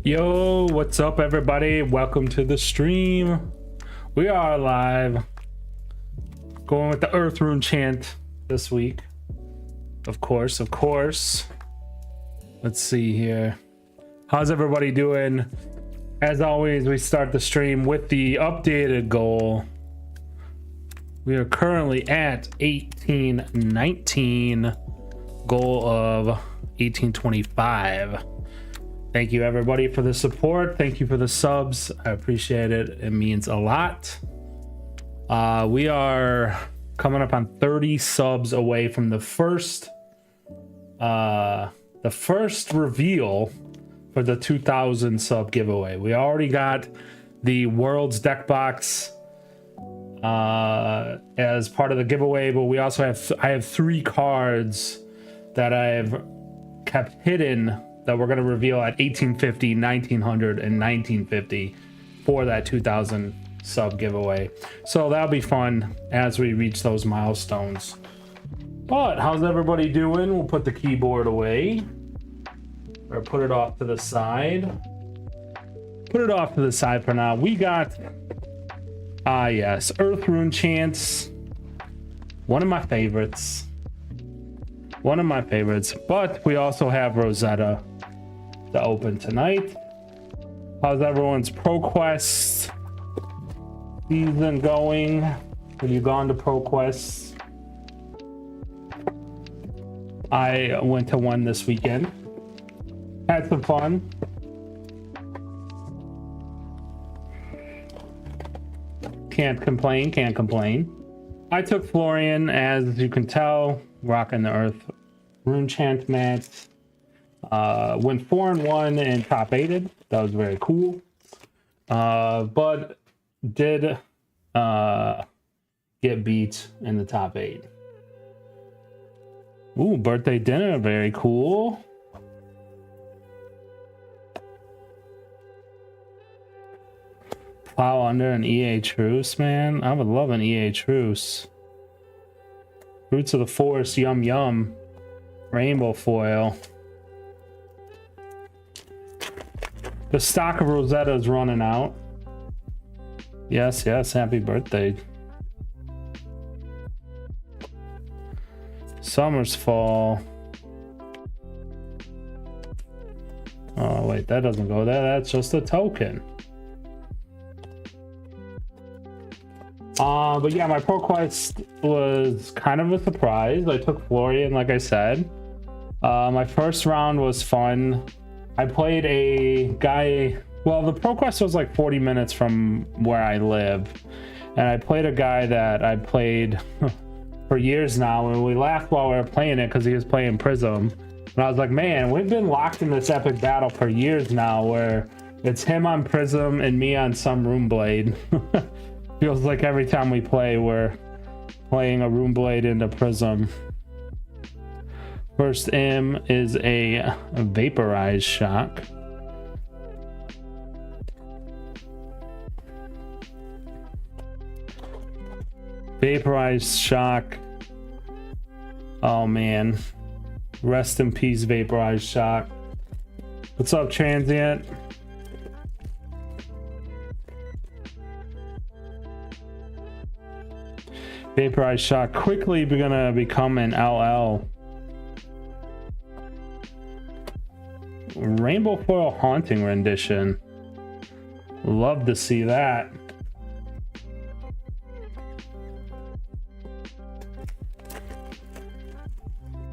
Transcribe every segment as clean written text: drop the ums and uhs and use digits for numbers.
Yo, what's up everybody? Welcome to the stream. We are live. Going with the Earth Rune chant this week. Of course. Let's see here. How's everybody doing? As always, we start the stream with the updated goal. We are currently at 1819. Goal of 1825. Thank you everybody for the support. Thank you for the subs. I appreciate it. It means a lot. We are coming up on 30 subs away from the first reveal for the 2000 sub giveaway. We already got the world's deck box as part of the giveaway, but we also I have 3 cards that I've kept hidden that we're going to reveal at 1850, 1900, and 1950 for that 2000 sub giveaway. So that'll be fun as we reach those milestones. But how's everybody doing? We'll put the keyboard away or put it off to the side. Put it off to the side for now. We got yes, Earth Rune chants. One of my favorites. But we also have Rosetta to open tonight. How's everyone's ProQuest season going? Have you gone to ProQuest? I went to one this weekend. Had some fun. Can't complain. I took Florian, as you can tell, rocking the Earth Rune chant mat. Went 4-1 and top 8'd. That was very cool. But did get beat in the top 8. Ooh, birthday dinner, very cool. Plow under an EA truce, man. I would love an EA truce. Roots of the Forest, yum yum. Rainbow foil. The stock of Rosetta is running out. Yes, happy birthday. Summer's fall. Oh wait, that doesn't go there. That's just a token. But yeah, my ProQuest was kind of a surprise. I took Florian, like I said. My first round was fun. I played a guy, well, the ProQuest was like 40 minutes from where I live. And I played a guy that I played for years now, and we laughed while we were playing it because he was playing Prism. And I was like, man, we've been locked in this epic battle for years now where it's him on Prism and me on some Runeblade. Feels like every time we play, we're playing a Runeblade into Prism. First M is a Vaporized Shock. Vaporized Shock. Oh man. Rest in peace, Vaporized Shock. What's up, Transient? Vaporized shot quickly gonna become an LL. Rainbow foil haunting rendition. Love to see that.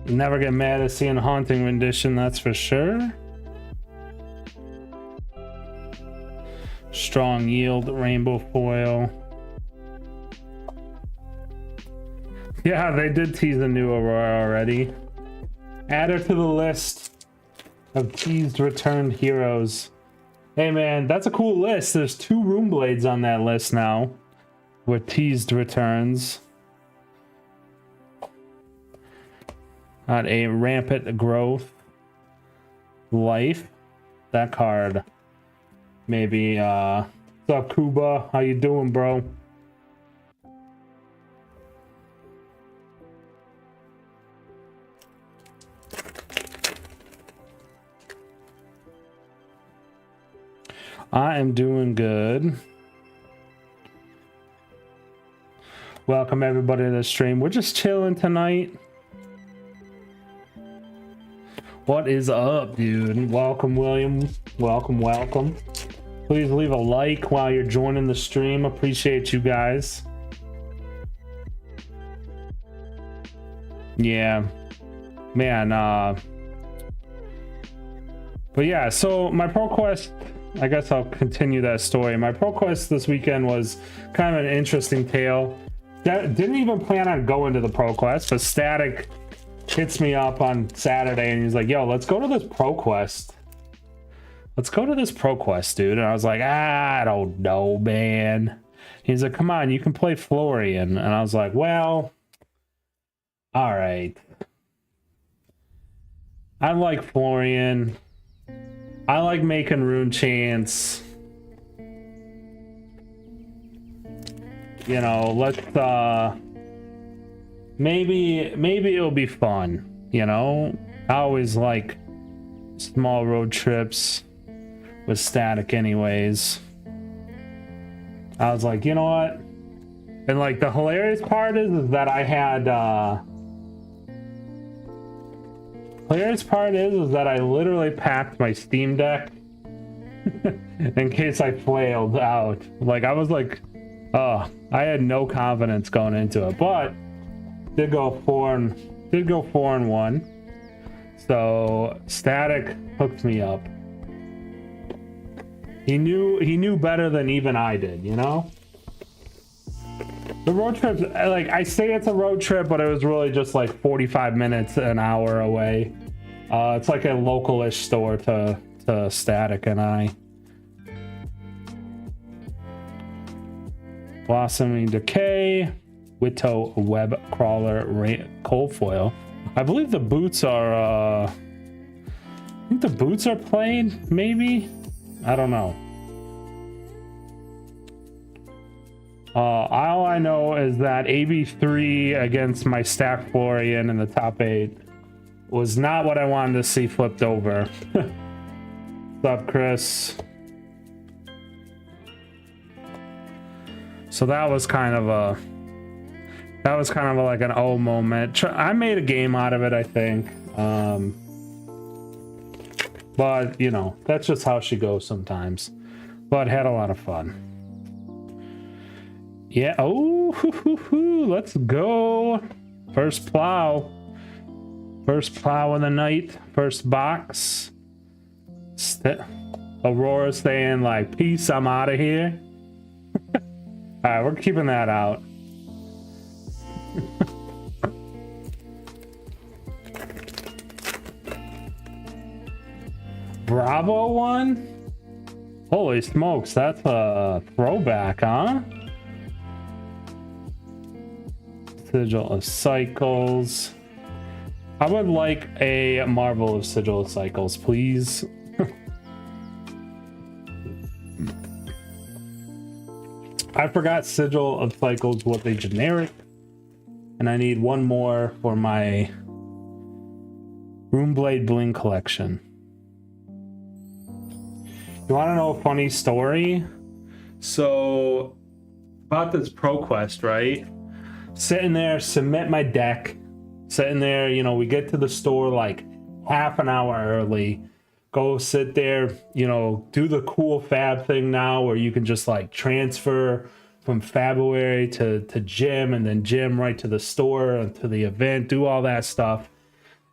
Never get mad at seeing haunting rendition, that's for sure. Strong yield rainbow foil. Yeah, they did tease a new Aurora already. Add her to the list of teased returned heroes. Hey man, that's a cool list. There's 2 Rune Blades on that list now with teased returns. Got a rampant growth. Life. That card. Maybe, what's up, Kuba? How you doing, bro? I am doing good. Welcome everybody to the stream. We're just chilling tonight. What is up, dude? Welcome, William. Welcome, welcome. Please leave a like while you're joining the stream. Appreciate you guys. Yeah, man. But yeah, so my ProQuest, I guess I'll continue that story. My ProQuest this weekend was kind of an interesting tale. Didn't even plan on going to the ProQuest, but Static hits me up on Saturday and he's like, yo, let's go to this ProQuest. Let's go to this ProQuest, dude. And I was like, I don't know, man. He's like, come on, you can play Florian. And I was like, well, all right. I like Florian. I like making rune chants. You know, let's maybe it'll be fun, you know? I always like small road trips with Static anyways. I was like, you know what? And like the hilarious part is that I had hilarious part is that I literally packed my Steam Deck in case I flailed out. Like I was like, oh, I had no confidence going into it, but did go 4-1. So Static hooked me up. He knew better than even I did, you know? The road trip, like I say it's a road trip, but it was really just like 45 minutes, an hour away. It's like a local-ish store to Static and I. Blossoming Decay, Witto Web Crawler, Cold Foil. I believe the boots are, I think the boots are played, maybe? I don't know. All I know is that AB3 against my stack Florian in the top 8 was not what I wanted to see flipped over. What's up, Chris? So that was kind of like an oh moment. I made a game out of it, I think. But you know, that's just how she goes sometimes. But had a lot of fun. Yeah. Oh, let's go. First plow. First plow of the night. First box. Aurora staying like, peace, I'm out of here. All right, we're keeping that out. Bravo one? Holy smokes, that's a throwback, huh? Sigil of Cycles. I would like a Marvel of Sigil of Cycles, please. I forgot Sigil of Cycles was a generic, and I need one more for my Runeblade Bling collection. You want to know a funny story? So, about this ProQuest, right? Sitting there, submit my deck. Sitting there, you know, we get to the store like half an hour early. Go sit there, you know, do the cool fab thing now where you can just like transfer from February to gym, and then gym right to the store and to the event, do all that stuff.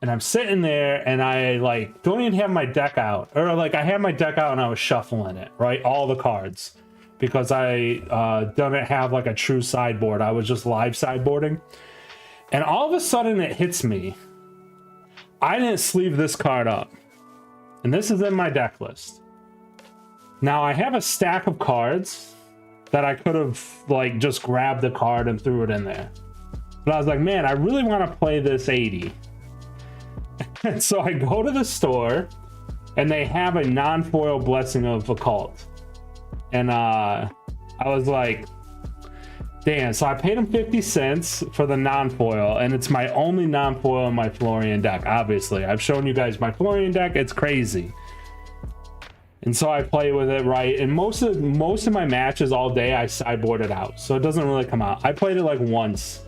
And I'm sitting there and I like don't even have my deck out, or like I had my deck out and I was shuffling it, right? All the cards, because I didn't have like a true sideboard. I was just live sideboarding. And all of a sudden it hits me. I didn't sleeve this card up. And this is in my deck list. Now I have a stack of cards that I could have like just grabbed the card and threw it in there. But I was like, man, I really want to play this 80. And so I go to the store and they have a non-foil Blessing of Occult. And I was like, damn. So I paid him 50 cents for the non-foil, and it's my only non-foil in my Florian deck. Obviously, I've shown you guys my Florian deck. It's crazy. And so I play with it, right? And most of my matches all day, I sideboard it out, so it doesn't really come out. I played it like once,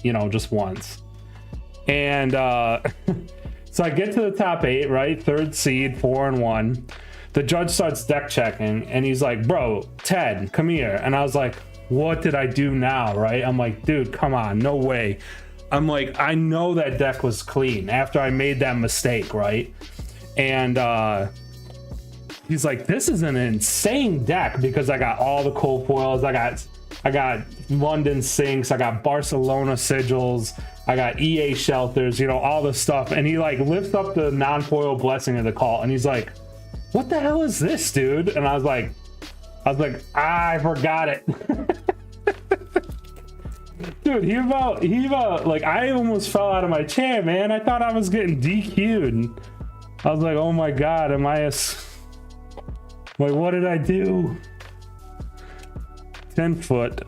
you know, just once. And so I get to the top 8, right? 3rd seed, 4-1. The judge starts deck checking, and he's like, bro, Ted, come here. And I was like, what did I do now, right? I'm like, dude, come on, no way. I'm like, I know that deck was clean after I made that mistake, right? And he's like, this is an insane deck because I got all the cold foils. I got London Sinks, I got Barcelona Sigils, I got EA Shelters, you know, all the stuff. And he like lifts up the non-foil Blessing of the Cult, and he's like, what the hell is this, dude? And I was like, I forgot it. Dude, he about like, I almost fell out of my chair, man. I thought I was getting DQ'd. I was like, oh my God, am I like, what did I do? 10 foot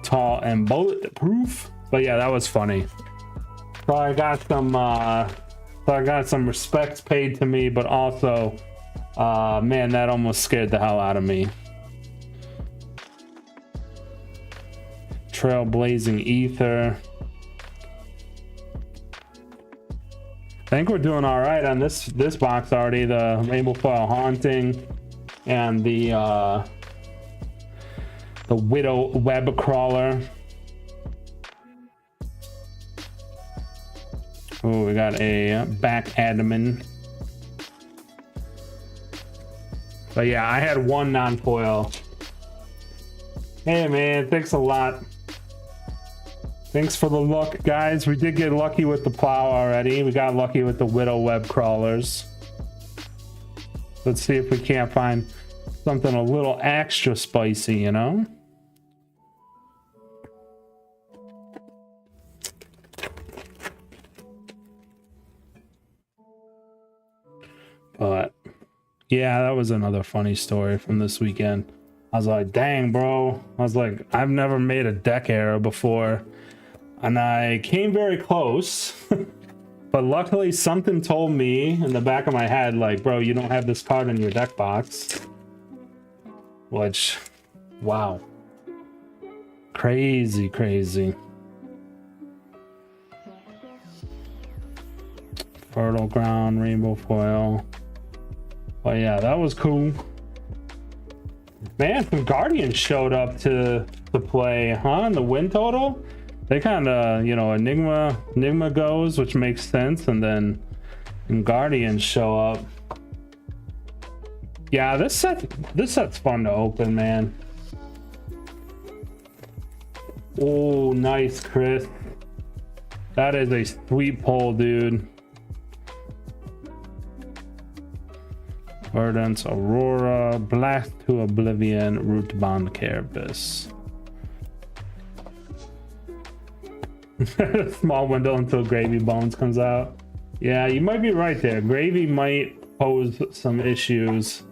tall and bulletproof. But yeah, that was funny. So I got some respects paid to me, but also man, that almost scared the hell out of me. Trailblazing Ether. I think we're doing all right on this box already. The Rainbow Foil Haunting and the Widow Web Crawler. Oh, we got a back admin. But yeah, I had one non-foil. Hey man, thanks a lot. Thanks for the luck, guys. We did get lucky with the plow already. We got lucky with the Widow Web Crawlers. Let's see if we can't find something a little extra spicy, you know? But yeah, that was another funny story from this weekend. I was like, dang, bro. I was like, I've never made a deck error before. And I came very close. But luckily, something told me in the back of my head, like, bro, you don't have this card in your deck box. Which, wow. Crazy, crazy. Fertile Ground, Rainbow Foil. But yeah, that was cool. Man, some Guardians showed up to play, huh? In the win total? They kind of, you know, Enigma goes, which makes sense, and then Guardians show up. Yeah, this set's fun to open, man. Oh, nice, Chris. That is a sweet pull, dude. Verdance, Aurora, Blast to Oblivion, Root Bond Carapace. Small window until Gravy Bones comes out. Yeah, you might be right there. Gravy might pose some issues.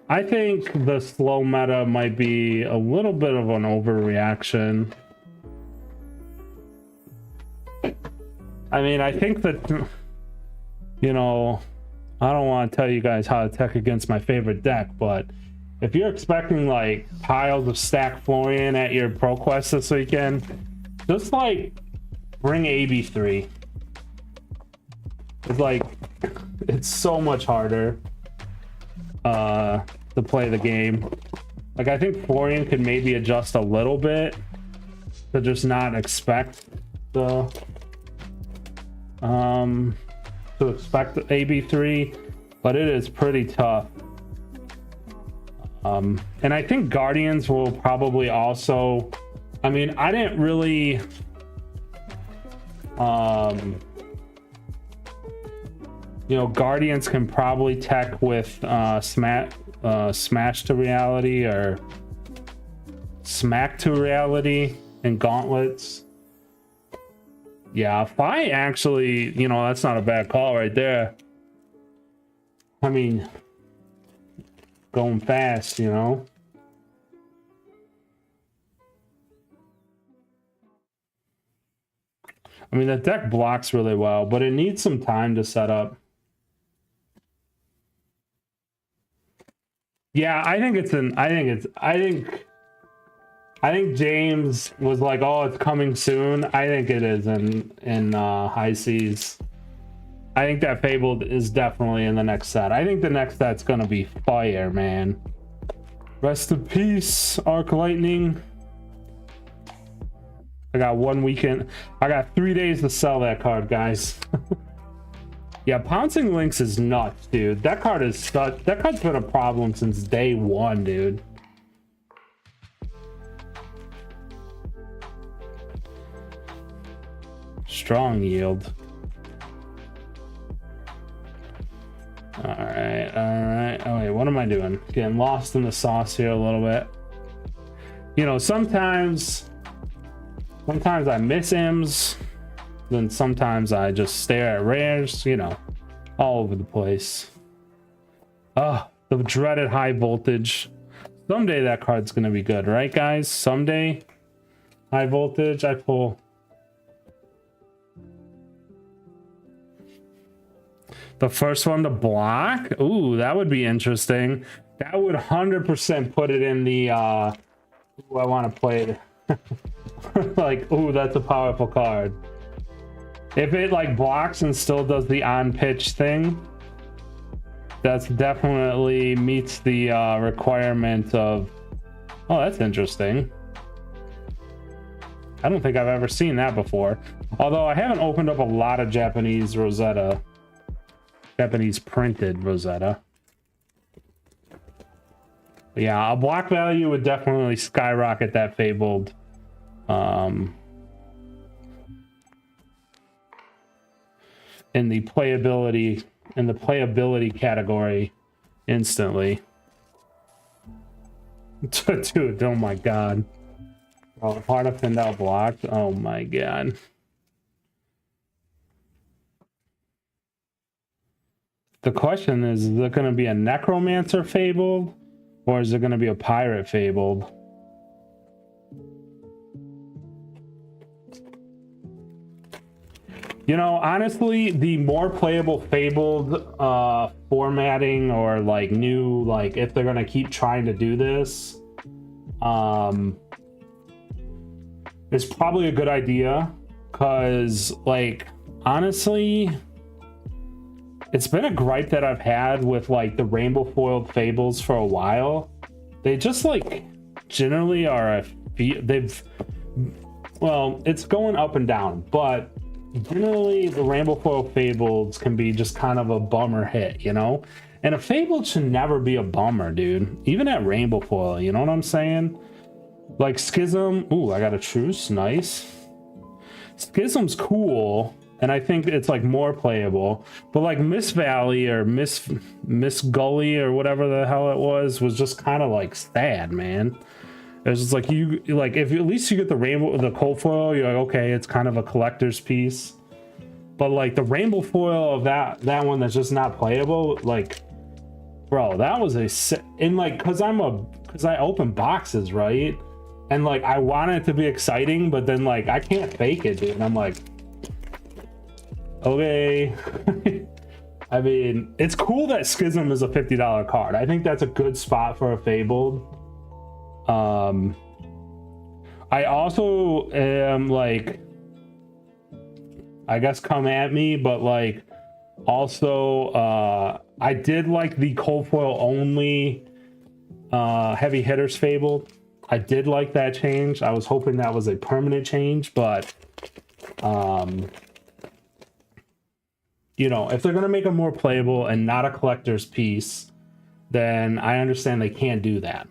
I think the slow meta might be a little bit of an overreaction. I mean, I think that you know, I don't want to tell you guys how to tech against my favorite deck, but if you're expecting like piles of stacked Florian at your ProQuest this weekend, just like bring AB3. It's like, it's so much harder to play the game. Like, I think Florian could maybe adjust a little bit to just not expect the to expect AB3, but it is pretty tough. And I think Guardians will probably also, I mean, I didn't really you know, Guardians can probably tech with Smash to Reality or Smack to Reality and Gauntlets. Yeah, if I actually, you know, that's not a bad call right there. I mean, going fast, you know. I mean, the deck blocks really well, but it needs some time to set up. Yeah, I think James was like, "Oh, it's coming soon." I think it is in High Seas. I think that Fabled is definitely in the next set. I think the next set's gonna be fire, man. Rest in peace, Arc Lightning. I got 1 weekend. I got 3 days to sell that card, guys. Yeah, Pouncing Lynx is nuts, dude. That card's been a problem since day one, dude. Strong yield. All right. Oh wait, what am I doing? Getting lost in the sauce here a little bit. You know, sometimes I miss M's, then sometimes I just stare at rares, you know, all over the place. Oh, the dreaded high voltage. Someday that card's gonna be good, right, guys? Someday. High voltage, I pull. The first one to block? Ooh, that would be interesting. That would 100% put it in the, ooh, I want to play it. Like, ooh, that's a powerful card. If it like blocks and still does the on pitch thing, that's definitely meets the requirement of, oh, that's interesting. I don't think I've ever seen that before. Although I haven't opened up a lot of Japanese Rosetta, Japanese printed Rosetta. But yeah, a block value would definitely skyrocket that Fabled. In the playability category instantly. Dude, oh my god. Oh, Heart of Findel blocked. Oh my god. The question is it going to be a Necromancer Fabled or is it going to be a Pirate Fabled? You know, honestly, the more playable Fabled formatting or like new, like if they're going to keep trying to do this, is probably a good idea. Because like, honestly, it's been a gripe that I've had with like the rainbow foiled Fables for a while. They just like generally are well, it's going up and down, but generally the rainbow foil Fables can be just kind of a bummer hit, you know? And a Fable should never be a bummer, dude. Even at rainbow foil, you know what I'm saying? Like Schism, ooh, I got a truce, nice. Schism's cool, and I think it's like more playable, but like Miss Valley or Miss Gully or whatever the hell it was just kind of like sad, man. It was just like you like if at least you get the cold foil, you're like, okay, it's kind of a collector's piece. But like the rainbow foil of that one that's just not playable, like, bro, that was and like because I open boxes, right? And like I want it to be exciting, but then like I can't fake it, dude. And I'm like, okay. I mean, it's cool that Schism is a $50 card. I think that's a good spot for a Fabled. I also am like, I guess come at me, but like also I did like the cold foil only heavy hitters Fabled. I did like that change. I was hoping that was a permanent change, but you know, if they're gonna make them more playable and not a collector's piece, then I understand they can't do that.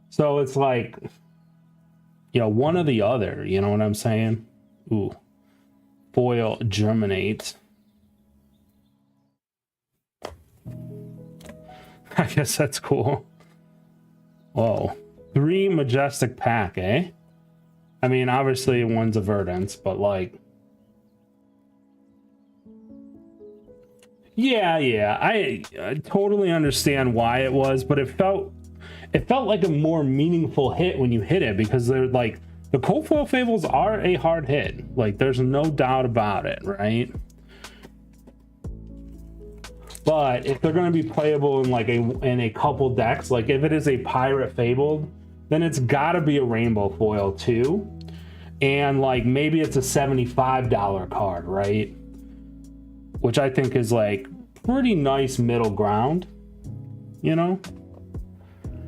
So it's like, you know, one or the other, you know what I'm saying? Ooh, foil germinate. I guess that's cool. Whoa, 3 majestic pack, eh? I mean, obviously one's a Verdance, but like, yeah, I totally understand why it was, but it felt like a more meaningful hit when you hit it, because they're like, the cold foil Fables are a hard hit. Like, there's no doubt about it, right? But if they're going to be playable in like in a couple decks, like if it is a pirate Fabled, then it's got to be a rainbow foil too. And like maybe it's a $75 card, right? Which I think is like pretty nice middle ground, you know?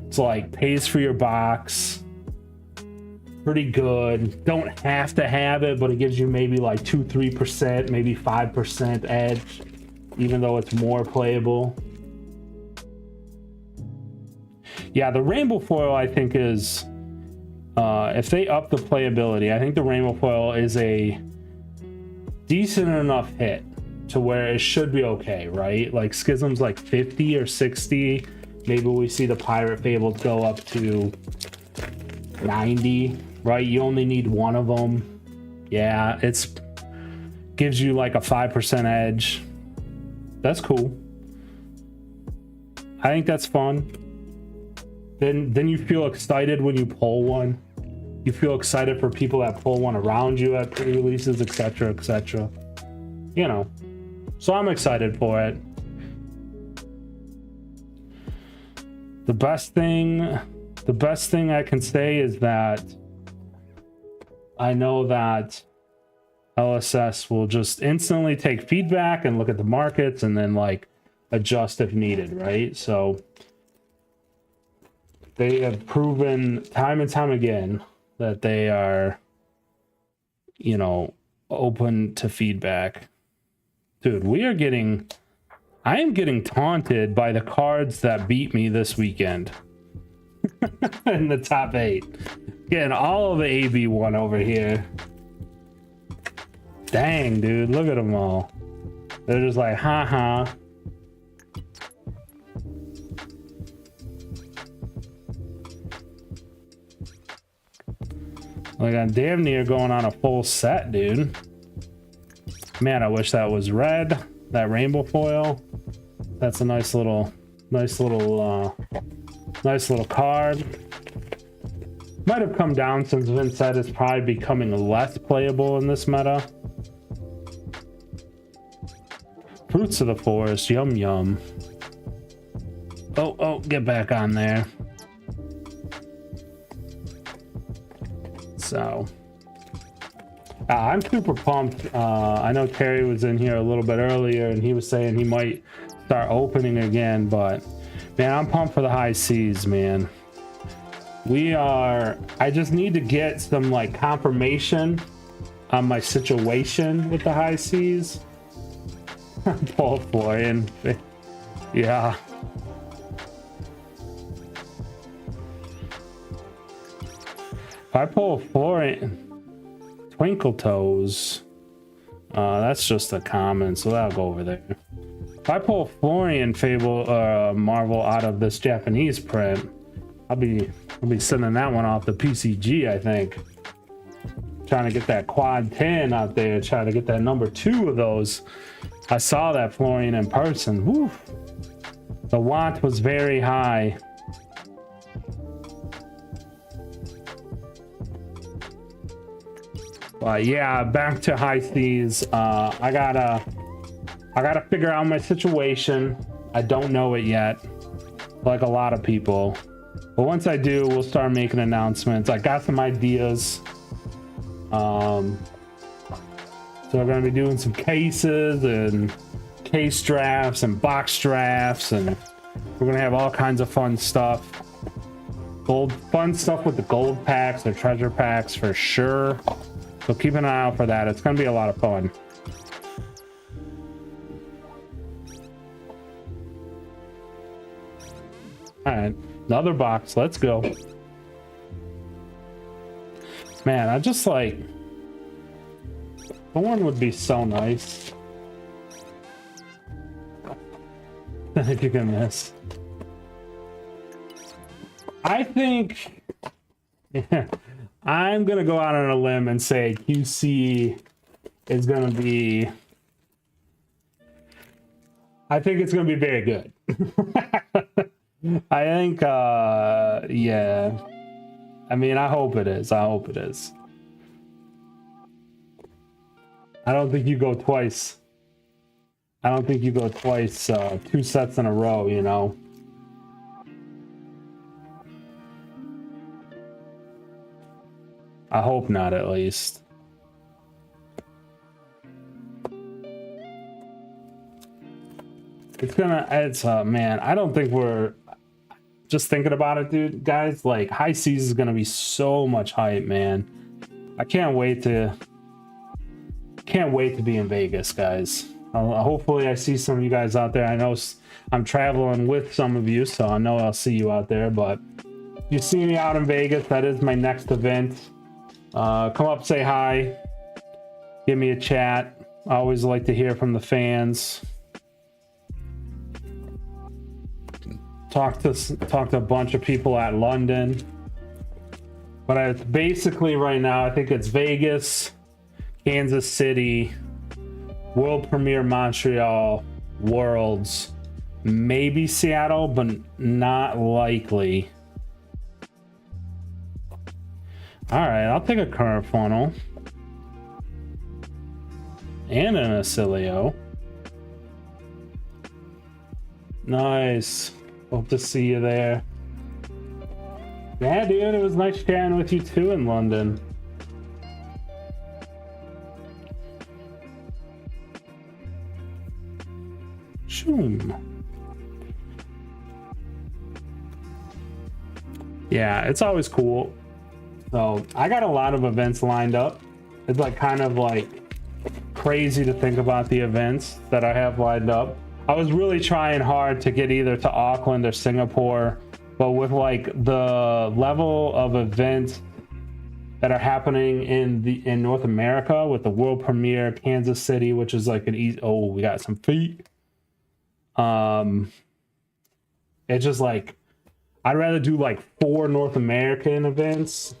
It's like pays for your box, pretty good. Don't have to have it, but it gives you maybe like 2-3%, maybe 5% edge, even though it's more playable. Yeah, the rainbow foil I think is, if they up the playability, I think the rainbow foil is a decent enough hit to where it should be okay, right? Like Schism's like 50 or 60. Maybe we see the pirate Fables go up to 90, right? You only need one of them. Yeah, it's gives you like a 5% edge. That's cool. I think that's fun. Then you feel excited when you pull one. You feel excited for people that pull one around you at pre-releases, etc., etc. You know. So I'm excited for it. The best thing I can say is that I know that LSS will just instantly take feedback and look at the markets and then like adjust if needed, right? So they have proven time and time again that they are, you know, open to feedback. Dude, I am getting taunted by the cards that beat me this weekend in the top 8. Getting all of the AB1 over here. Dang, dude, look at them all. They're just like, haha. Like, I'm damn near going on a full set, dude. Man, I wish that was red. That rainbow foil. That's a nice little card. Might have come down since Vince said it's probably becoming less playable in this meta. Fruits of the forest, yum yum. Oh, get back on there. So I'm super pumped. I know Terry was in here a little bit earlier and he was saying he might start opening again, but man, I'm pumped for the high seas, man. I just need to get some like confirmation on my situation with the high seas. Paul Florian. Yeah. If I pull Florian, Twinkle Toes, that's just a common, so that'll go over there. If I pull Florian Fable Marvel out of this Japanese print, I'll be sending that one off the PCG, I think. Trying to get that quad 10 out there, trying to get that number 2 of those. I saw that Florian in person. Woo. The want was very high. But yeah, back to high seas. I gotta I gotta figure out my situation. I don't know it yet, like a lot of people. But once I do, we'll start making announcements. I got some ideas. So we're gonna be doing some cases and case drafts and box drafts, and we're gonna have all kinds of fun stuff. Fun stuff with the gold packs or treasure packs for sure. So keep an eye out for that. It's gonna be a lot of fun. All right, another box. Let's go. Man, I just like... Thorn would be so nice. If you can miss. I think... Yeah, I'm going to go out on a limb and say QC is going to be... I think it's going to be very good. I think, yeah. I mean, I hope it is. I hope it is. I don't think you go twice. I don't think you go twice, 2 sets in a row, you know? I hope not, at least. It's man, I don't think we're... Just thinking about it, dude, guys, like, high seas is gonna be so much hype, man. I can't wait to be in Vegas, guys. Hopefully I see some of you guys out there. I know I'm traveling with some of you, so I know I'll see you out there, but if you see me out in Vegas, that is my next event. Come up, say hi, give me a chat. I always like to hear from the fans. Talk to a bunch of people at London. But it's basically right now, I think it's Vegas, Kansas City, World Premiere Montreal, Worlds, maybe Seattle, but not likely. All right, I'll take a current funnel and an Acilio. Nice. Hope to see you there. Yeah, dude, it was nice chatting with you too in London. Yeah, it's always cool. So I got a lot of events lined up. It's like kind of like crazy to think about the events that I have lined up. I was really trying hard to get either to Auckland or Singapore, but with like the level of events that are happening in North America with the world premiere Kansas City, which is like an easy... Oh, we got some feet. It's just like I'd rather do like 4 North American events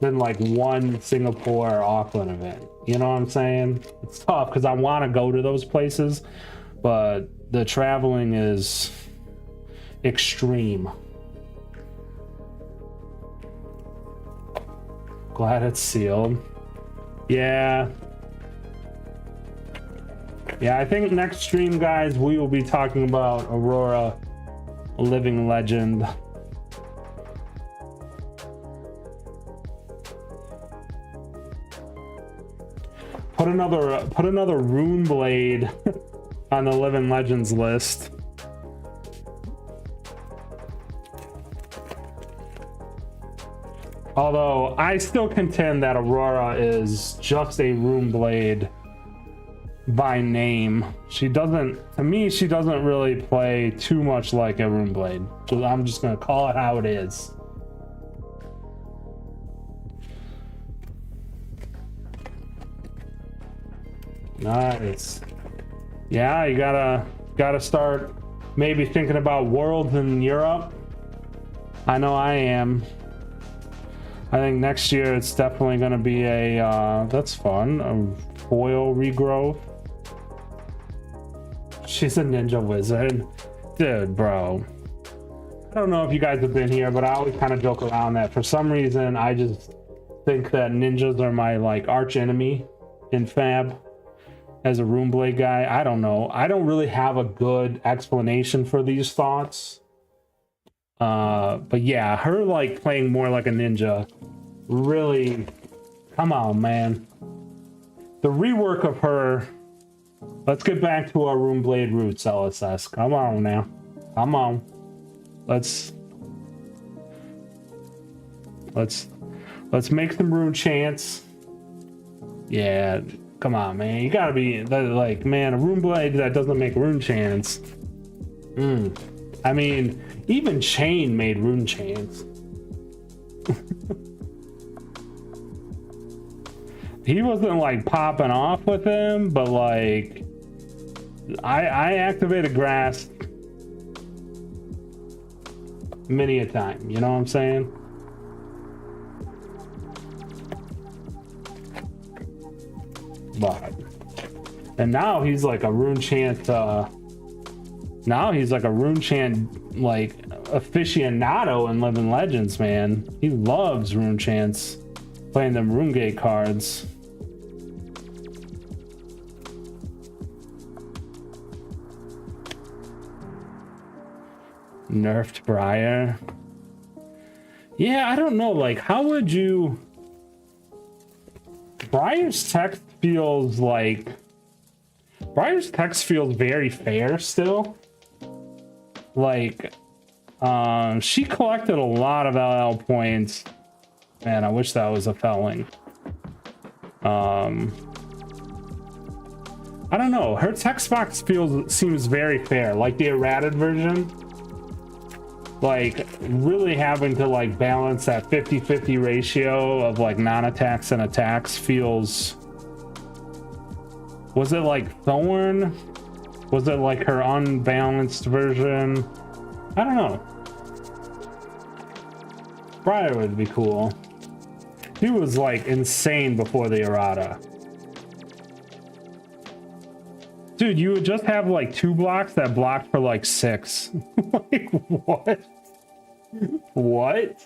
than like 1 Singapore or Auckland event. You know what I'm saying? It's tough because I want to go to those places, but the traveling is extreme. Glad it's sealed. Yeah. Yeah, I think next stream, guys, we will be talking about Aurora, a living legend. Put another rune blade on the living legends list. Although I still contend that Aurora is just a rune blade by name. She doesn't, to me, she doesn't really play too much like a rune blade. So I'm just gonna call it how it is. Nice. Yeah, you gotta start maybe thinking about worlds in Europe. I know I am. I think next year it's definitely gonna be a that's fun, a foil regrowth. She's a ninja wizard. Dude, bro. I don't know if you guys have been here, but I always kind of joke around that for some reason I just think that ninjas are my like arch enemy in Fab. as a Rune Blade guy. I don't know. I don't really have a good explanation for these thoughts. But yeah, her like playing more like a ninja really, come on, man. The rework of her. Let's get back to our Rune Blade roots, LSS. Come on now. Come on. Let's make some rune chants. Yeah, come on, man. You gotta be like, man, a Rune Blade that doesn't make rune chants. I mean, even Chain made rune chants. He wasn't like popping off with him, but like I activated grass many a time, you know what I'm saying? But and now he's like a rune chant now he's like a rune chant like aficionado in Living Legends, man. He loves rune chants, playing them rune gate cards. Nerfed Briar. Yeah, I don't know, like how would you... Briar's text feels very fair still. Like she collected a lot of LL points. Man, I wish that was a felling. I don't know, her text box seems very fair, like the errated version. Like really having to like balance that 50-50 ratio of like non-attacks and attacks feels... Was it like Thorn? Was it like her unbalanced version? I don't know. Briar would be cool. He was like insane before the errata. Dude, you would just have like 2 blocks that blocked for like 6. Like what? What?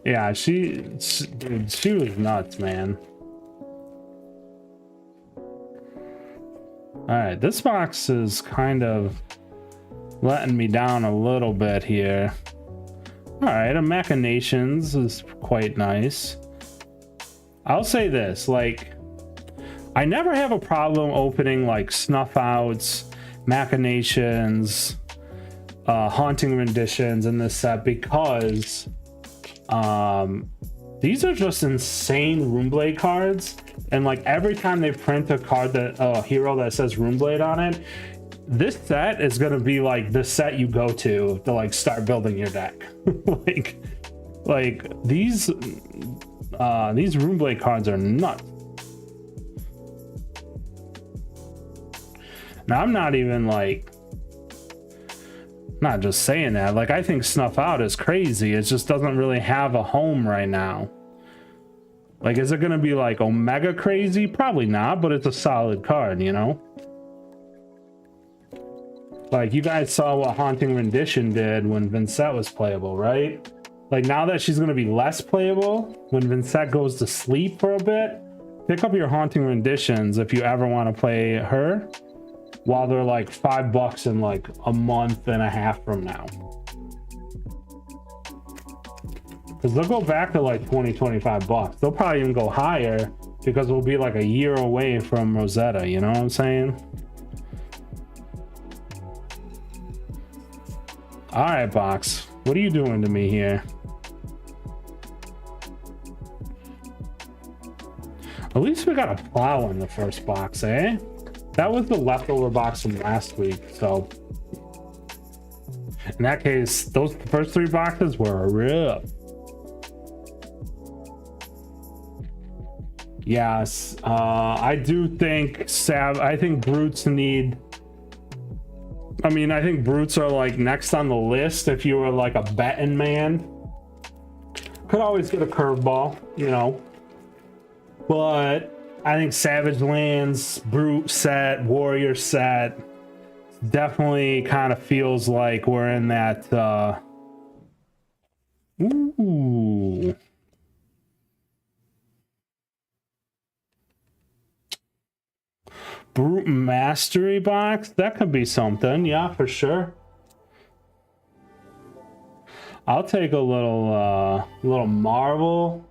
Yeah, dude, she was nuts, man. All right, this box is kind of letting me down a little bit here. All right, a Machinations is quite nice. I'll say this, like, I never have a problem opening like Snuff Outs, Machinations, Haunting Renditions in this set because these are just insane Runeblade cards, and like every time they print a card that hero that says Runeblade on it, this set is gonna be like the set you go to like start building your deck. like these Runeblade cards are nuts. Now I'm not even like, not just saying that, like I think Snuff Out is crazy. It just doesn't really have a home right now. Like, is it gonna be like Omega crazy? Probably not, but it's a solid card, you know? Like, you guys saw what Haunting Rendition did when Vincent was playable, right? Like, now that she's gonna be less playable, when Vincent goes to sleep for a bit, pick up your Haunting Renditions if you ever want to play her, while they're like $5 in like a month and a half from now. Because they'll go back to like 20-25 bucks. They'll probably even go higher because we'll be like a year away from Rosetta, you know what I'm saying? All right, box, what are you doing to me here? At least we got a plow in the first box, eh? That was the leftover box from last week, so in that case, those first 3 boxes were a rip. Yes, I do think I think Brutes need... I mean, I think Brutes are like next on the list if you were like a betting man. Could always get a curveball, you know. But I think Savage Lands, Brute set, Warrior set, Definitely kind of feels like we're in that ooh. Brute Mastery box? That could be something, yeah, for sure. I'll take a little Marvel.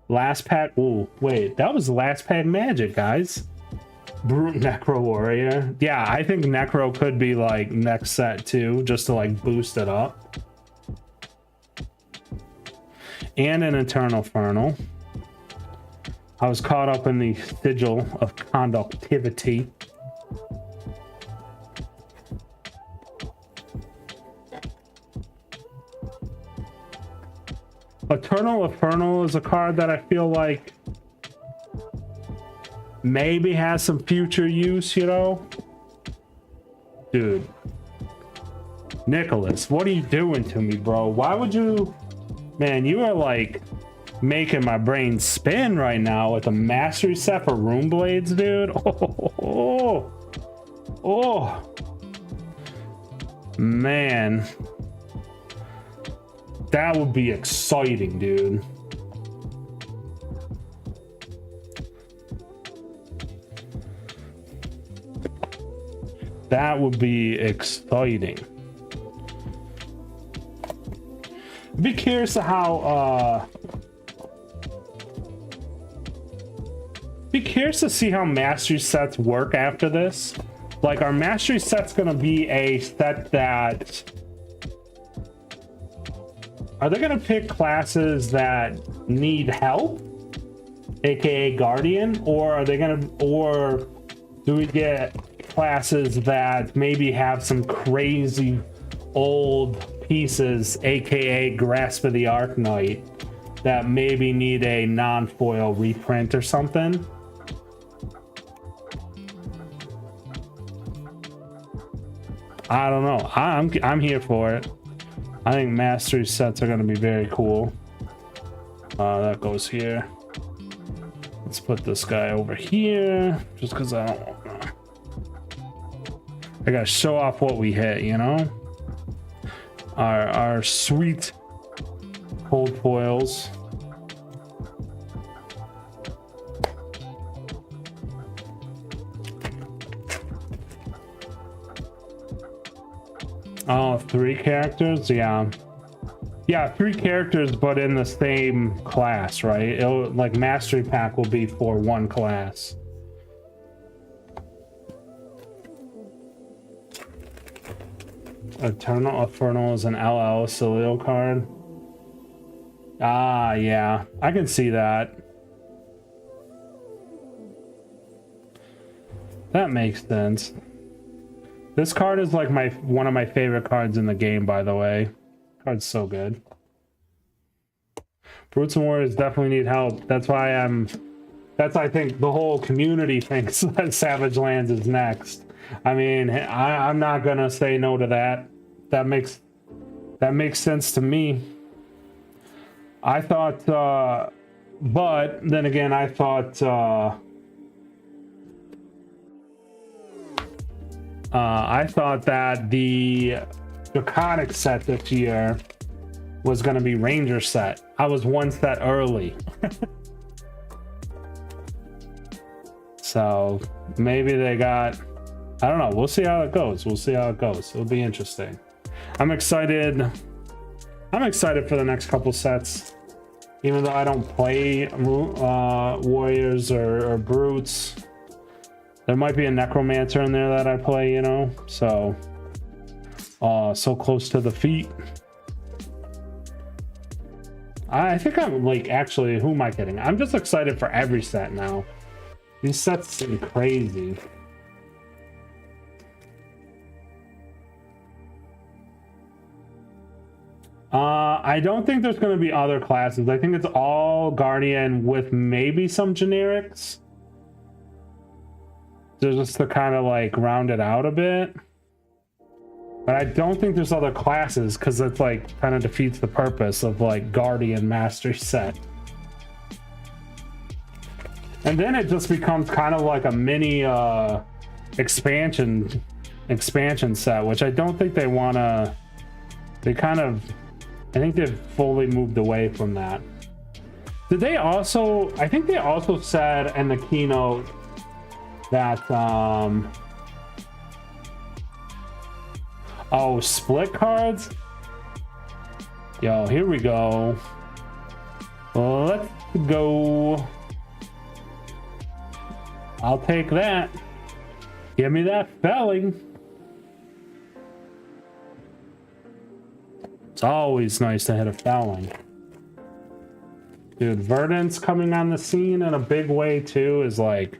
Last pack. Ooh, wait, that was last pack magic, guys. Brute Necro Warrior. Yeah, I think Necro could be like next set too, just to like boost it up. And an Eternal Fernal. I was caught up in the sigil of conductivity. Eternal Infernal is a card that I feel like maybe has some future use, you know? Dude. Nicholas, what are you doing to me, bro? Why would you... Man, you are like making my brain spin right now with a mastery set for Rune Blades, dude. Oh. Man. That would be exciting, dude. That would be exciting. Be curious to how be curious to see how mastery sets work after this. Like, our mastery set's gonna be a set that... Are they gonna pick classes that need help, aka Guardian, or are they gonna, or do we get classes that maybe have some crazy old pieces, aka Grasp of the Arknight, that maybe need a non-foil reprint or something? I don't know. I'm here for it. I think mastery sets are going to be very cool. That goes here. Let's put this guy over here, just because I don't want to. I gotta show off what we hit, you know. Our sweet cold foils. Oh, 3 characters? Yeah. Yeah, 3 characters, but in the same class, right? It'll, like, Mastery Pack will be for 1 class. Eternal Infernal is an LL Celio card. Ah, yeah. I can see that. That makes sense. This card is like one of my favorite cards in the game, by the way. Card's so good. Brutes and Warriors definitely need help. That's why I think the whole community thinks that Savage Lands is next. I mean, I'm not gonna say no to that. That makes sense to me. I thought, but then again, I thought, that the Draconic set this year was going to be Ranger set. I was 1 set early. So maybe they got, I don't know. We'll see how it goes. It'll be interesting. I'm excited for the next couple sets. Even though I don't play Warriors or Brutes, there might be a Necromancer in there that I play, you know? So, so close to the feet. I think I'm like, actually, who am I kidding? I'm just excited for every set now. These sets seem crazy. I don't think there's going to be other classes. I think it's all Guardian with maybe some generics. Just to kind of like round it out a bit. But I don't think there's other classes, because it's like kind of defeats the purpose of like Guardian Mastery set. And then it just becomes kind of like a mini expansion expansion set, which I don't think they want to. They kind of, I think they've fully moved away from that. Did they also, I think they also said in the keynote that oh, split cards. Yo, here we go. Let's go. I'll take that. Give me that felling. It's always nice to hit a felling. Dude, Verdant's coming on the scene in a big way too, is like...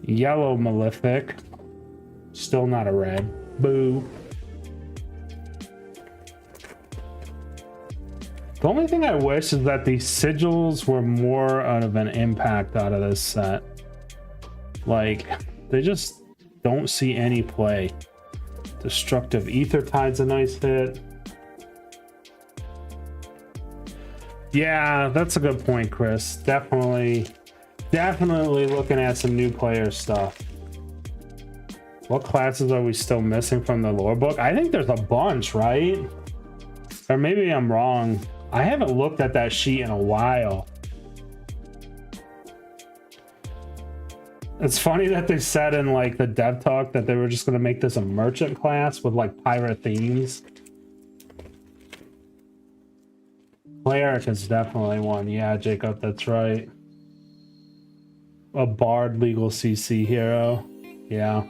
Yellow Malefic. Still not a red. Boo. The only thing I wish is that these sigils were more of an impact out of this set. Like, they just don't see any play. Destructive Ether Tide's a nice hit. Yeah, that's a good point, Chris. Definitely looking at some new player stuff. What classes are we still missing from the lore book? I think there's a bunch, right? Or maybe I'm wrong. I haven't looked at that sheet in a while. It's funny that they said in like the dev talk that they were just going to make this a merchant class with like pirate themes. Cleric is definitely one. Yeah, Jacob, that's right. A bard legal CC hero. Yeah.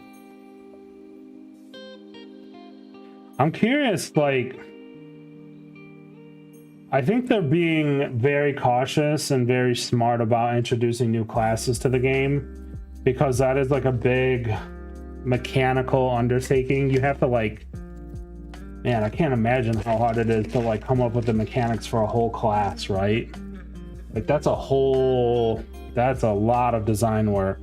I'm curious, like, I think they're being very cautious and very smart about introducing new classes to the game, because that is like a big mechanical undertaking. You have to like, man, I can't imagine how hard it is to like come up with the mechanics for a whole class, right? Like that's a lot of design work.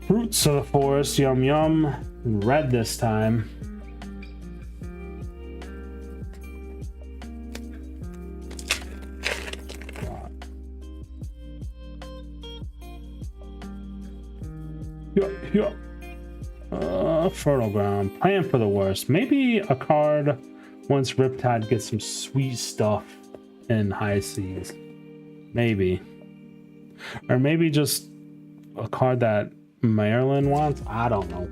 Fruits of the forest, yum yum. Red this time. Fertile ground. Plan for the worst. Maybe a card once Riptide gets some sweet stuff in high seas. Maybe. Or maybe just a card that Maryland wants. I don't know.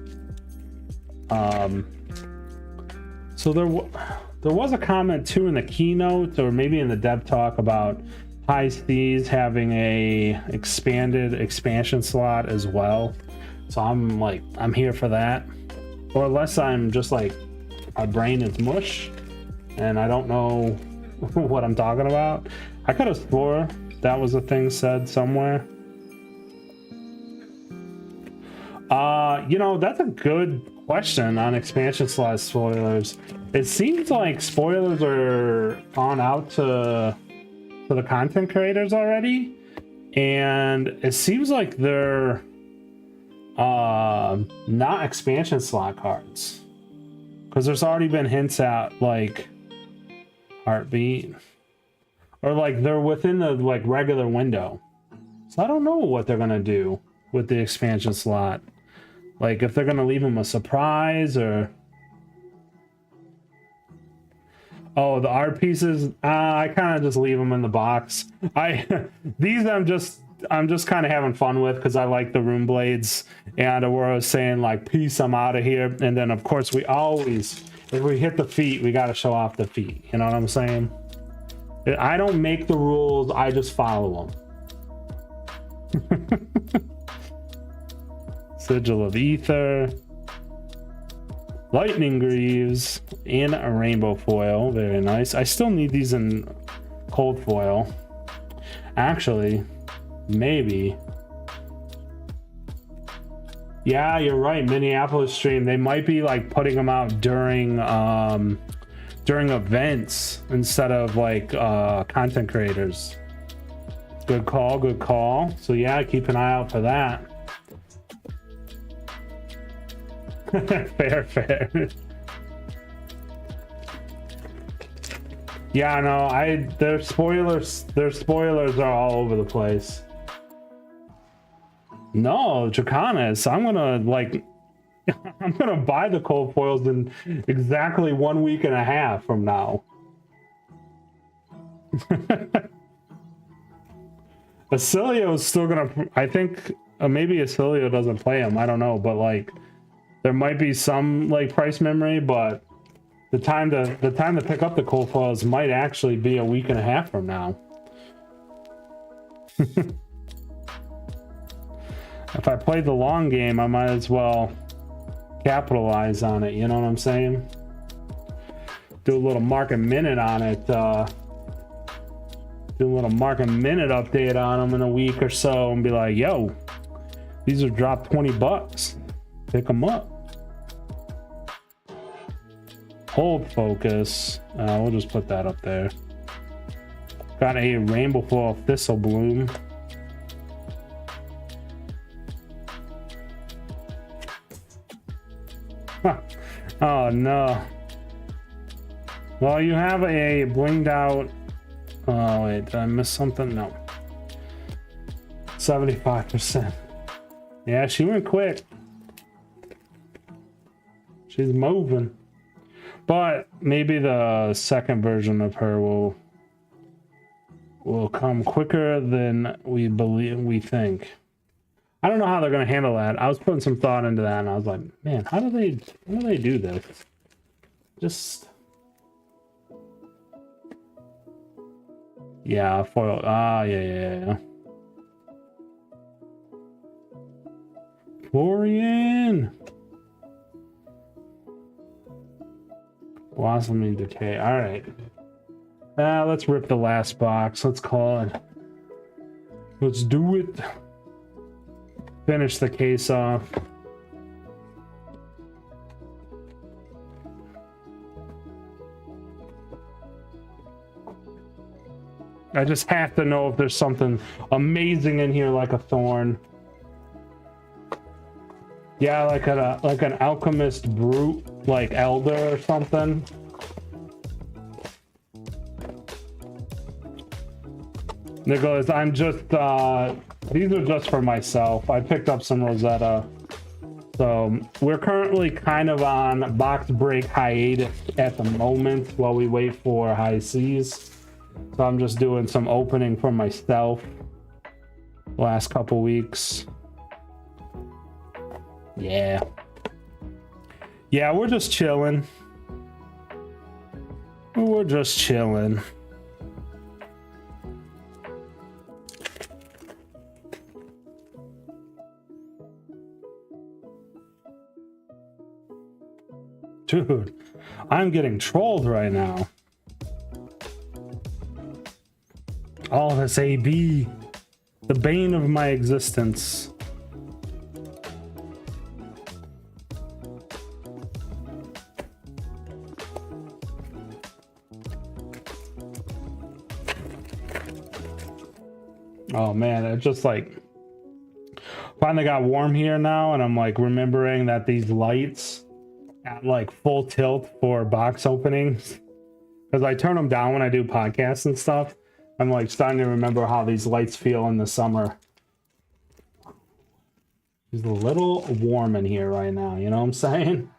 So there was a comment too in the keynote, or maybe in the dev talk, about high seas having a expanded expansion slot as well. So I'm here for that. Or unless I'm just like, my brain is mush and I don't know what I'm talking about. I could have swore that was a thing said somewhere. You know, that's a good question on expansion slot spoilers. It seems like spoilers are on out to the content creators already, and it seems like they're not expansion slot cards, because there's already been hints at like Heartbeat, or like they're within the like regular window. So I don't know what they're gonna do with the expansion slot, like if they're gonna leave them a surprise, or oh, the art pieces, I kind of just leave them in the box. These I'm just kind of having fun with, because I like the rune blades, and Aurora's saying like, peace, I'm out of here. And then of course we always, if we hit the feet, we got to show off the feet. You know what I'm saying? I don't make the rules, I just follow them. Sigil of Ether, Lightning Greaves, and a rainbow foil. Very nice. I still need these in cold foil. Actually, maybe. Yeah, you're right. Minneapolis stream, they might be like putting them out during events instead of like content creators. Good call, good call. So yeah, keep an eye out for that. Fair. Yeah, no, their spoilers are all over the place. No, Draconis, I'm gonna like I'm gonna buy the cold foils in exactly 1 week and a half from now. Acilio is still gonna, I think maybe Acilio doesn't play him, I don't know, but like there might be some like price memory, but the time to pick up the cold foils might actually be a week and a half from now. If I played the long game, I might as well capitalize on it, you know what I'm saying? Do a little market minute on it, do a little market minute update on them in a week or so and be like, yo, these are dropped $20. Pick them up. Hold focus. We'll just put that up there. Got a rainbow foil thistle bloom. Huh. Oh no. Well, you have a blinged out. Oh wait, did I miss something? No. 75%. Yeah, she went quick. She's moving. But maybe the second version of her will come quicker than we think. I don't know how they're gonna handle that. I was putting some thought into that and I was like, man, how do they do this? Just yeah, foil. Yeah. Florian. Blossoming decay. All right. Let's rip the last box. Let's call it. Let's do it. Finish the case off. I just have to know if there's something amazing in here, like a thorn. Yeah, like an alchemist brute, like elder or something. Nicholas, I'm just these are just for myself. I picked up some Rosetta. So we're currently kind of on box break hiatus at the moment while we wait for high seas. So I'm just doing some opening for myself last couple weeks. Yeah, we're just chilling. We're just chilling. Dude, I'm getting trolled right now. All this AB, the bane of my existence. Oh man, it just like finally got warm here now, and I'm like remembering that these lights at like full tilt for box openings, because I turn them down when I do podcasts and stuff. I'm like starting to remember how these lights feel in the summer. It's a little warm in here right now, you know what I'm saying?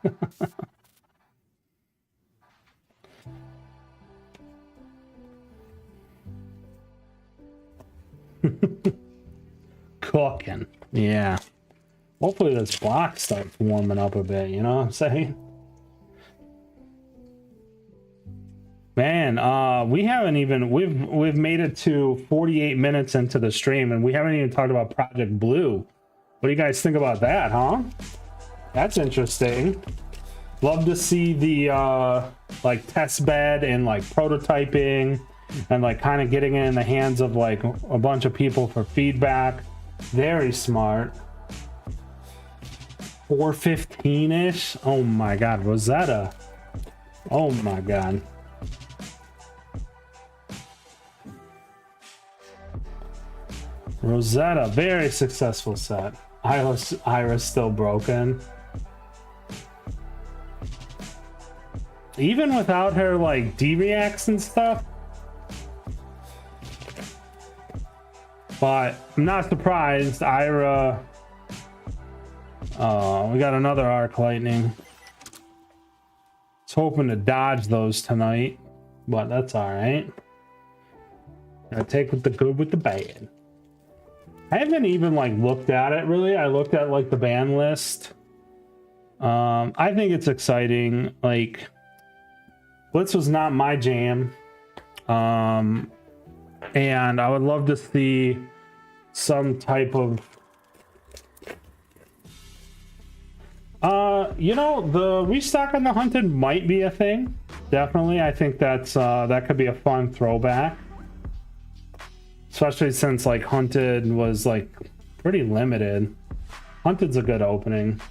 Cooking. Yeah. Hopefully this block starts warming up a bit, you know what I'm saying? Man, we haven't even we've made it to 48 minutes into the stream and we haven't even talked about Project Blue. What do you guys think about that, huh? That's interesting. Love to see the like test bed and like prototyping and like kind of getting it in the hands of like a bunch of people for feedback. Very smart. 415-ish. Oh my god, Rosetta. Oh my god. Rosetta, very successful set. Iris still broken. even without her like D-reacts and stuff. But I'm not surprised. Ira. Oh, we got another arc lightning. I was hoping to dodge those tonight, but that's all right. Gotta take with the good with the bad. I haven't even like looked at it really. I looked at like the ban list. I think it's exciting. Like, Blitz was not my jam. And I would love to see some type of you know, the restock on the hunted might be a thing. Definitely. I think that's that could be a fun throwback. Especially since like hunted was like pretty limited. Hunted's a good opening.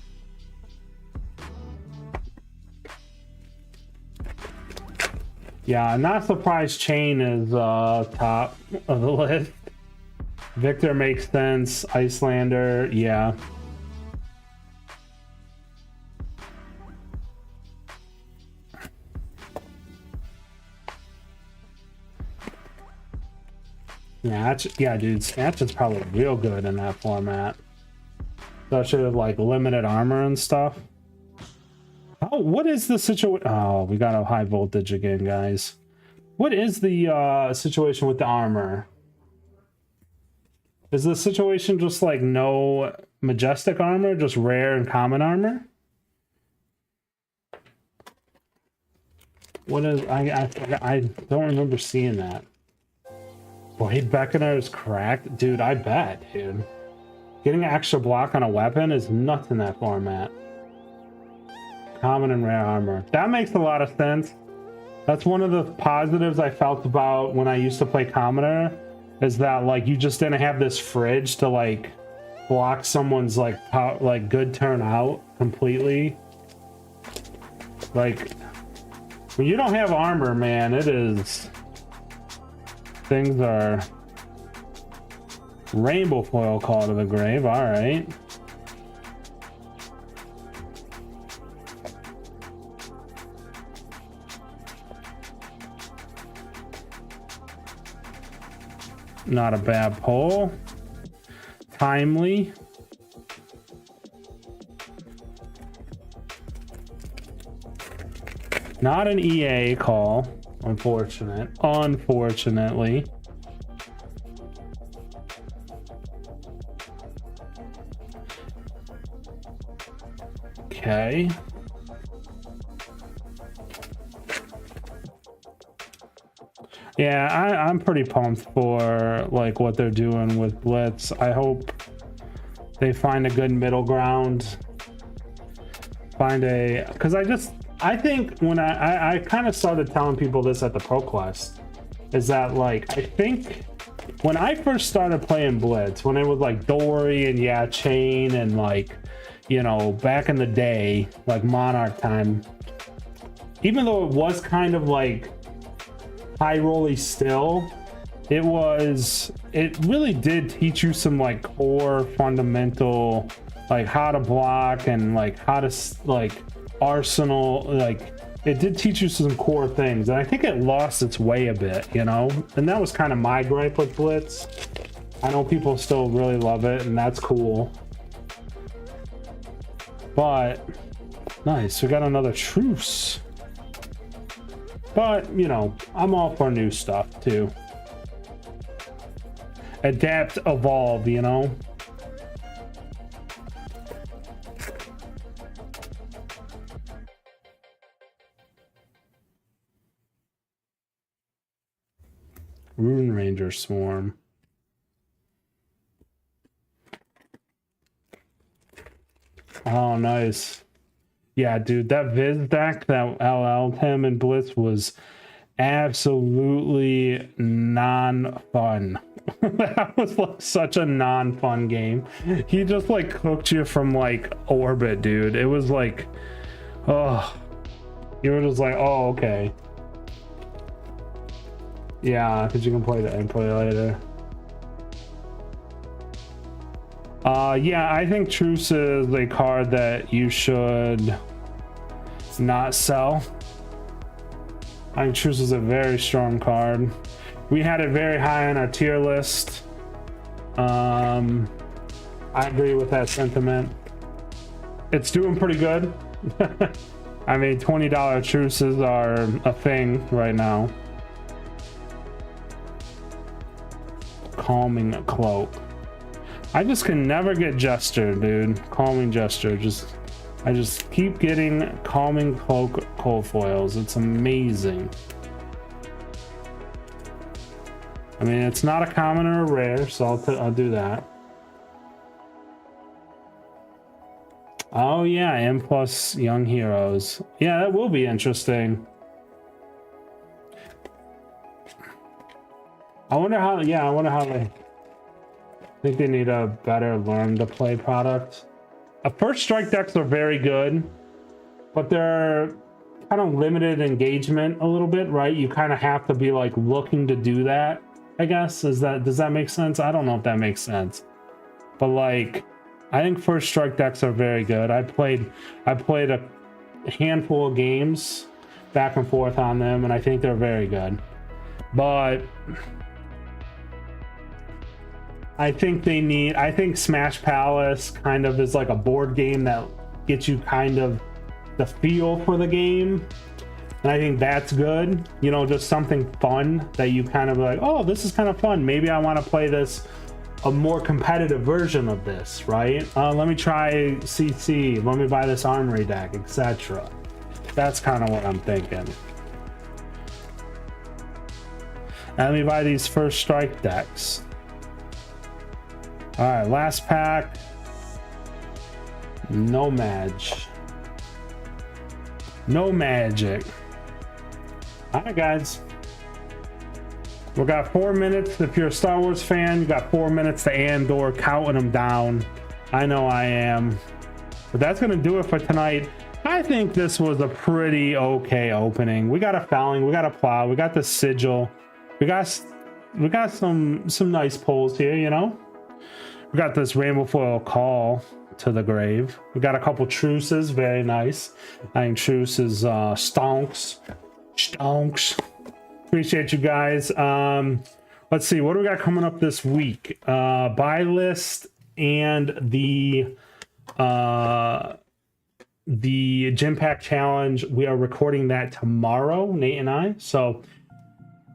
Yeah, I'm not surprised Chain is top of the list. Victor makes sense. Icelander, yeah. Snatch, yeah, dude, Snatch is probably real good in that format. Especially with like limited armor and stuff. Oh, what is the situation? Oh, we got a high voltage again, guys. What is the situation with the armor? Is the situation just like no majestic armor, just rare and common armor? What is I don't remember seeing that. Blade Beckoner is cracked, dude. I bet, dude. Getting an extra block on a weapon is nuts in that format. Common and rare armor. That makes a lot of sense. That's one of the positives I felt about when I used to play Commoner, is that like you just didn't have this fridge to like block someone's like good turn out completely. Like when you don't have armor, man, it is, things are rainbow foil call to the grave. All right. Not a bad pull. Timely. Not an EA call. Unfortunately. Okay. Yeah, I'm pretty pumped for like what they're doing with Blitz. I hope they find a good middle ground. Because I think when I kind of started telling people this at the ProQuest, is that like, I think when I first started playing Blitz, when it was like Dory and yeah, Chain and like, you know, back in the day, like Monarch time, even though it was kind of like high rolly still, it really did teach you some like core fundamental, like how to block and like how to like arsenal, like it did teach you some core things, and I think it lost its way a bit, you know, and that was kind of my gripe with Blitz. I know people still really love it, and that's cool, but nice, we got another truce. But, you know, I'm all for new stuff, too. Adapt, evolve, you know? Rune Ranger Swarm. Oh, nice. Yeah, dude, that Viz deck that LL'd him and Blitz was absolutely non-fun. That was like such a non-fun game. He just like cooked you from like orbit, dude. It was like, oh, you were just like, oh, okay. Yeah, because you can play the end play later. Yeah, I think Truce is a card that you should not sell. I think Truce is a very strong card. We had it very high on our tier list. I agree with that sentiment. It's doing pretty good. I mean, $20 truces are a thing right now. Calming Cloak. I just can never get Gesture, dude. Calming Gesture. I just keep getting Calming Cloak cold foils. It's amazing. I mean, it's not a common or a rare, so I'll do that. Oh yeah, M plus Young Heroes. Yeah, that will be interesting. I wonder how they... I think they need a better learn to play product. First strike decks are very good, but they're kind of limited engagement a little bit, right? You kind of have to be like looking to do that, I guess. Does that make sense? I don't know if that makes sense, but like, I think first strike decks are very good. I played a handful of games back and forth on them, and I think they're very good. But I think Smash Palace kind of is like a board game that gets you kind of the feel for the game. And I think that's good. You know, just something fun that you kind of like, oh, this is kind of fun. Maybe I want to play this, a more competitive version of this, right? Let me try CC. Let me buy this Armory deck, etc. That's kind of what I'm thinking. And let me buy these first strike decks. All right, last pack. No magic. All right, guys. We got 4 minutes. If you're a Star Wars fan, you got 4 minutes to Andor, counting them down. I know I am. But that's going to do it for tonight. I think this was a pretty okay opening. We got a Fouling, we got a Plow, we got the Sigil. We got some nice pulls here, you know? We got this Rainbow Foil Call to the Grave. We got a couple Truces, very nice. I think Truce is stonks. Appreciate you guys. Let's see, what do we got coming up this week? Buy list and the Gym Pack Challenge. We are recording that tomorrow, Nate and I. So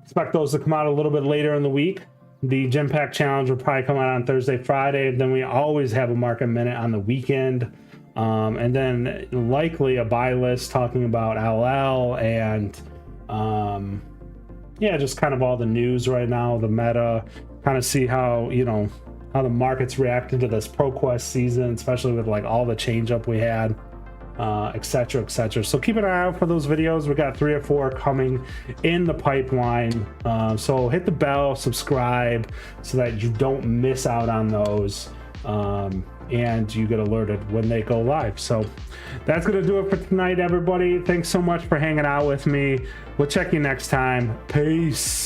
expect those to come out a little bit later in the week. The Gym Pack Challenge will probably come out on Thursday, Friday. Then we always have a Market Minute on the weekend. And then likely a buy list talking about LL and yeah, just kind of all the news right now, the meta, kind of see how, you know, how the market's reacting to this ProQuest season, especially with like all the change up we had, etc, etc. So keep an eye out for those videos. We got 3 or 4 coming in the pipeline, so hit the bell, subscribe, so that you don't miss out on those, and you get alerted when they go live. So that's gonna do it for tonight, everybody. Thanks so much for hanging out with me. We'll check you next time. Peace.